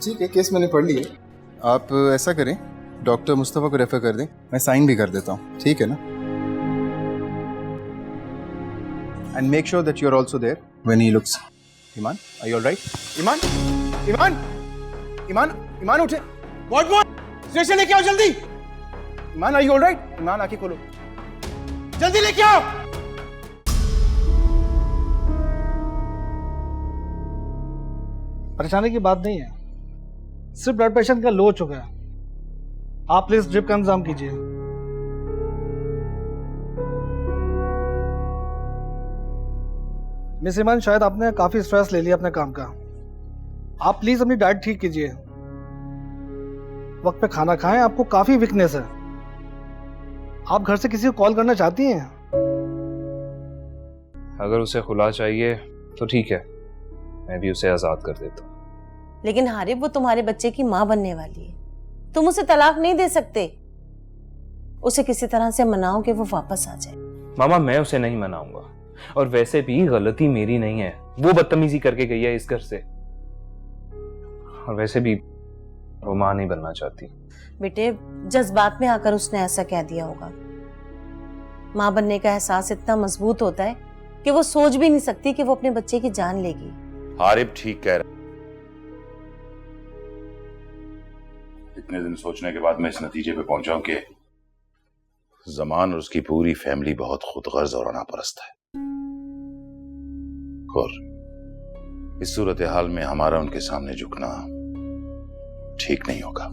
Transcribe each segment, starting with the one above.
ठीक है, केस मैंने पढ़ लिया। आप ऐसा करें, डॉक्टर मुस्तफ़ा को रेफर कर दें, मैं साइन भी कर देता हूँ, ठीक है ना? And make sure that you are also there when he looks. Iman, are you alright? Iman, Iman, Iman, Iman उठे। व्हाट? स्टेशन लेके आओ जल्दी। Iman, are you alright? Iman, आंखें खोलो, जल्दी लेके आओ। परेशानी की बात नहीं है, सिर्फ ब्लड प्रेशर का लो हो चुका है। आप प्लीज ड्रिप का इंतजाम कीजिए। मिस ईमान, शायद आपने काफी स्ट्रेस ले लिया अपने काम का। आप प्लीज अपनी डाइट ठीक कीजिए, वक्त पे खाना खाएं। आपको काफी वीकनेस है। आप घर से किसी को कॉल करना चाहती हैं? अगर उसे खुला चाहिए तो ठीक है, मैं भी उसे आजाद कर देता हूँ। लेकिन हारिब, वो तुम्हारे बच्चे की माँ बनने वाली है, तुम उसे तलाक नहीं दे सकते। उसे किसी तरह से मनाओ कि वो वापस आ जाए। मामा, मैं उसे नहीं मनाऊंगा, और वैसे भी गलती मेरी नहीं है, वो बदतमीजी करके गई है इस घर से। और वैसे भी वो माँ नहीं बनना चाहती। बेटे, जज्बात में आकर उसने ऐसा कह दिया होगा। माँ बनने का एहसास इतना मजबूत होता है कि वो सोच भी नहीं सकती कि वो अपने बच्चे की जान लेगी। हारिब ठीक कह रहा। इतने दिन सोचने के बाद मैं इस नतीजे पे पहुंचा हूं कि जमान और उसकी पूरी फैमिली बहुत खुदगर्ज और अनापरस्त है। और इस सूरत हाल में हमारा उनके सामने झुकना ठीक नहीं होगा।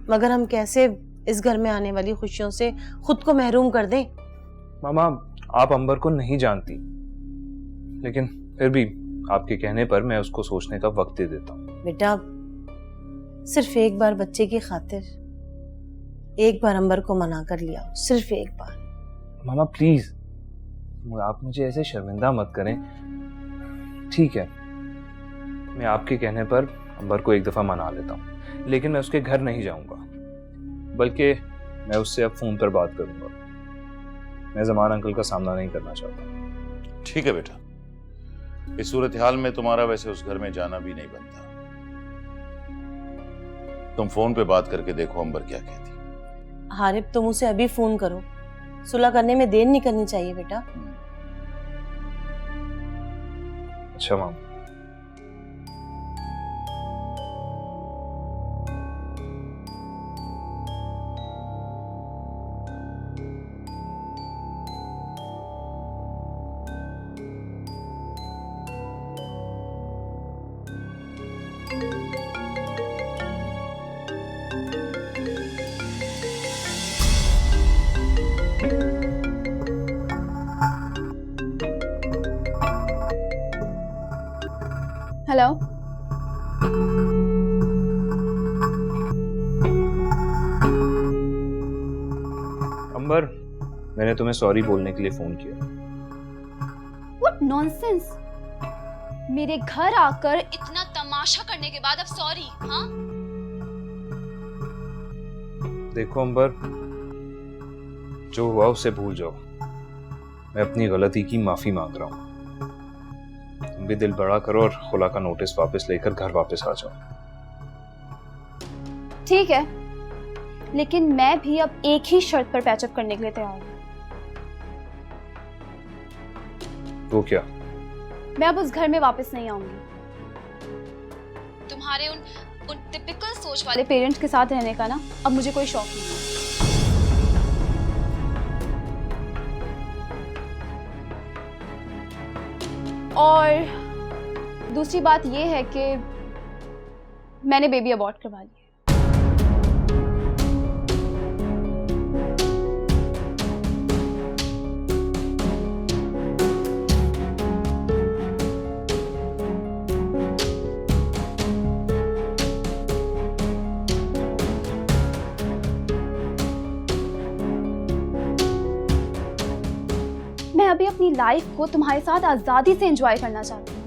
मगर हम कैसे इस घर में आने वाली खुशियों से खुद को महरूम कर दें? मामा, आप अंबर को नहीं जानती, लेकिन फिर भी आपके कहने पर मैं उसको सोचने का वक्त दे देता हूँ। बेटा, सिर्फ एक बार बच्चे की खातिर एक बार अंबर को मना कर लिया, सिर्फ एक बार। मामा प्लीज, आप मुझे ऐसे शर्मिंदा मत करें। ठीक है, मैं आपके कहने पर अंबर को एक दफा मना लेता हूँ, लेकिन मैं उसके घर नहीं जाऊंगा, बल्कि मैं उससे अब फोन पर बात करूंगा। मैं जमान अंकल का सामना नहीं करना चाहता। ठीक है बेटा, इस सूरत हाल में तुम्हारा वैसे उस घर में जाना भी नहीं बनता। तुम फोन पे बात करके देखो अंबर क्या कहती। हारिब, तुम उसे अभी फोन करो, सुलह करने में देर नहीं करनी चाहिए बेटा। अच्छा मामा। हेलो, अंबर, मैंने तुम्हें सॉरी बोलने के लिए फोन किया। What nonsense! मेरे घर आकर इतना तमाशा करने के बाद अब सॉरी? हाँ, देखो अंबर, जो हुआ उसे भूल जाओ। मैं अपनी गलती की माफी मांग रहा हूँ। तुम भी दिल बड़ा करो और खुला का नोटिस वापस लेकर घर वापस आ जाओ। ठीक है, लेकिन मैं भी अब एक ही शर्त पर पैचअप करने के लिए तैयार हूँ। तो क्या? मैं अब उस घर में वापस नहीं आऊंगी। तुम्हारे उन टिपिकल सोच वाले पेरेंट्स के साथ रहने का ना अब मुझे कोई शौक नहीं है। और दूसरी बात यह है कि मैंने बेबी अबॉर्ट करवा ली है। मैं अभी अपनी लाइफ को तुम्हारे साथ आजादी से एंजॉय करना चाहती हूँ।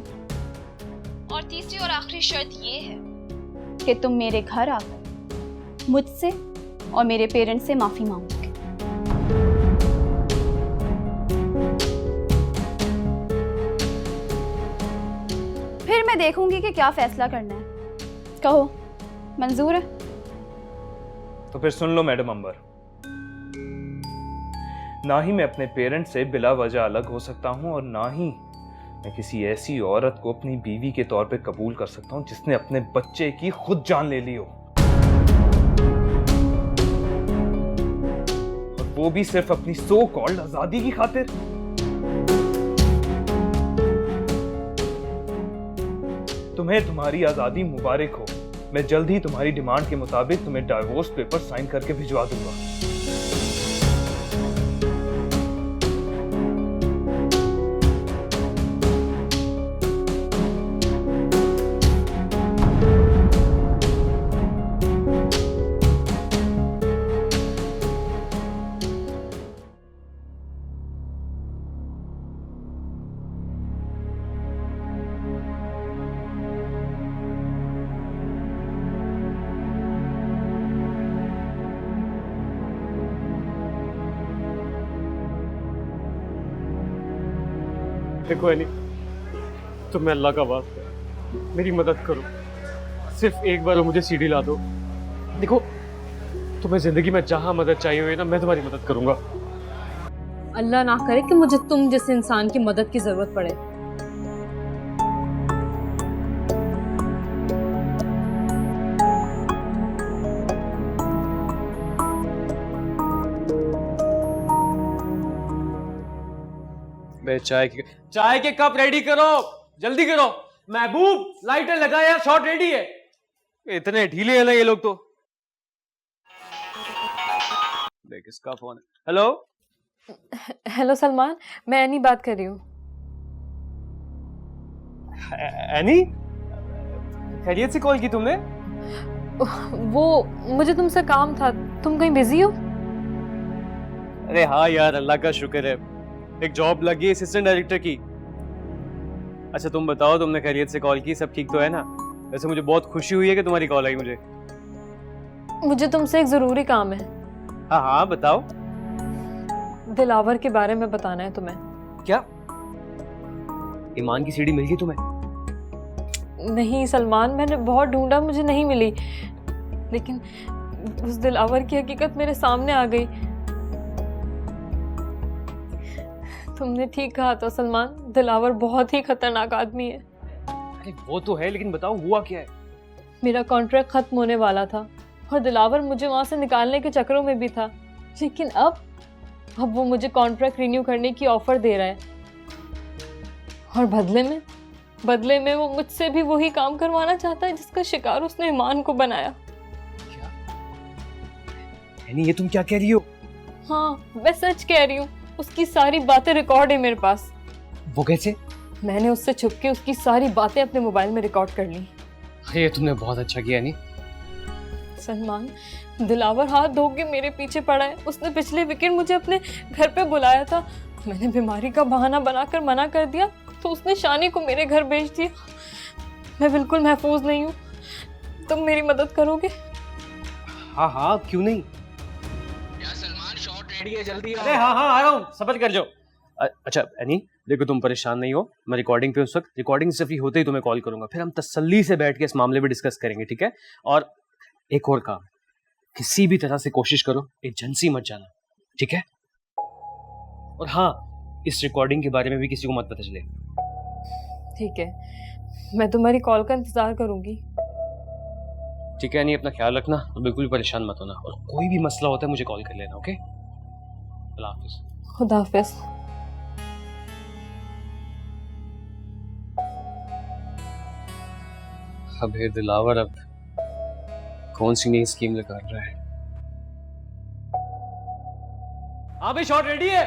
और तीसरी और आखिरी शर्त ये है कि तुम मेरे घर आकर मुझसे और मेरे पेरेंट्स से माफी मांगोगे। फिर मैं देखूंगी कि क्या फैसला करना है। कहो, मंजूर है? तो फिर सुन लो मैडम अंबर, ना ही मैं अपने पेरेंट्स से बिला वजह अलग हो सकता हूं और ना ही मैं किसी ऐसी औरत को अपनी बीवी के तौर पे कबूल कर सकता हूं जिसने अपने बच्चे की खुद जान ले ली हो, और वो भी सिर्फ अपनी सो कॉल्ड आजादी की खातिर। तुम्हें तुम्हारी आजादी मुबारक हो। मैं जल्द ही तुम्हारी डिमांड के मुताबिक तुम्हें डाइवोर्स पेपर साइन करके भिजवा दूंगा। देखो एनी, तुम्हें अल्लाह का वास्ता है, मेरी मदद करो। सिर्फ एक बार मुझे सीढ़ी ला दो। देखो, तुम्हें जिंदगी में जहां मदद चाहिए हुई ना, मैं तुम्हारी मदद करूंगा। अल्लाह ना करे कि मुझे तुम जैसे इंसान की मदद की जरूरत पड़े। चाय के कप रेडी करो, जल्दी करो। महबूब, लाइटर लगा यार, शॉट रेडी है। इतने ढीले हैं ना ये लोग तो। देख किसका फोन है। हेलो हेलो सलमान, मैं एनी बात कर रही हूँ। एनी, खैरियत से कॉल की तुमने? वो मुझे तुमसे काम था, तुम कहीं बिजी हो? अरे हाँ यार, अल्लाह का शुक्र है, एक जॉब लगी असिस्टेंट डायरेक्टर की। अच्छा तुम बताओ, तुमने खैरियत से कॉल की, सब ठीक तो है ना? वैसे मुझे बहुत खुशी हुई है कि तुम्हारी कॉल आई मुझे। मुझे तुमसे एक जरूरी काम है। हाँ हाँ बताओ। दिलावर के बारे में बताना है तुम्हें। क्या ईमान की सीढ़ी मिल गई तुम्हें? नहीं सलमान, मैंने बहुत ढूंढा, मुझे नहीं मिली, लेकिन उस दिलावर की हकीकत मेरे सामने आ गई। तुमने ठीक कहा था सलमान, दिलावर बहुत ही खतरनाक आदमी है। अरे वो तो है, लेकिन बताओ हुआ क्या है? मेरा कॉन्ट्रैक्ट खत्म होने वाला था और दिलावर मुझे वहां से निकालने के चक्करों में भी था, लेकिन अब वो मुझे कॉन्ट्रैक्ट रिन्यू करने की ऑफर दे रहा है, और बदले में वो मुझसे भी वही काम करवाना चाहता है जिसका शिकार उसने ईमान को बनाया। क्या यानी ये तुम क्या कह रही हो? हाँ, मैं सच कह रही हूँ, उसकी सारी बातें रिकॉर्ड है मेरे पास। वो कैसे? मैंने उससे छुप के उसकी सारी बातें अपने मोबाइल में रिकॉर्ड कर ली। ये तुमने बहुत अच्छा किया नहीं। सलमान, दिलावर हाथ धो के मेरे पीछे पड़ा है। उसने पिछले वीकेंड मुझे अपने घर पे बुलाया था, मैंने बीमारी का बहाना बनाकर मना कर दिया तो उसने शानी को मेरे घर भेज दिया। मैं बिल्कुल महफूज नहीं हूँ, तुम मेरी मदद करोगे? हाँ हाँ क्यों नहीं। यार सलमान, शॉट रेडी है, जल्दी आओ। अरे हाँ हाँ आ रहा हूँ, सब्र कर जाओ। अच्छा एनी देखो, तुम परेशान नहीं हो, मैं रिकॉर्डिंग पे उस वक्त, रिकॉर्डिंग से फ्री होते ही तुम्हें कॉल करूंगा, फिर हम तसल्ली से बैठ के इस मामले पे डिस्कस करेंगे, ठीक है? और एक और काम, किसी भी तरह से कोशिश करो एजेंसी मत जाना, ठीक है? और हाँ, इस रिकॉर्डिंग के बारे में भी किसी को मत पता चले। ठीक है, मैं तुम्हारी कॉल का इंतजार करूंगी। ठीक है, नहीं अपना ख्याल रखना और बिल्कुल भी परेशान मत होना, और कोई भी मसला होता है मुझे कॉल कर लेना, ओके? अल्लाह हाफिज। खुदा हाफिज। अब हे दिलावर, अब कौन सी नई स्कीम लगा रहा है? हाँ भाई, शॉट रेडी है।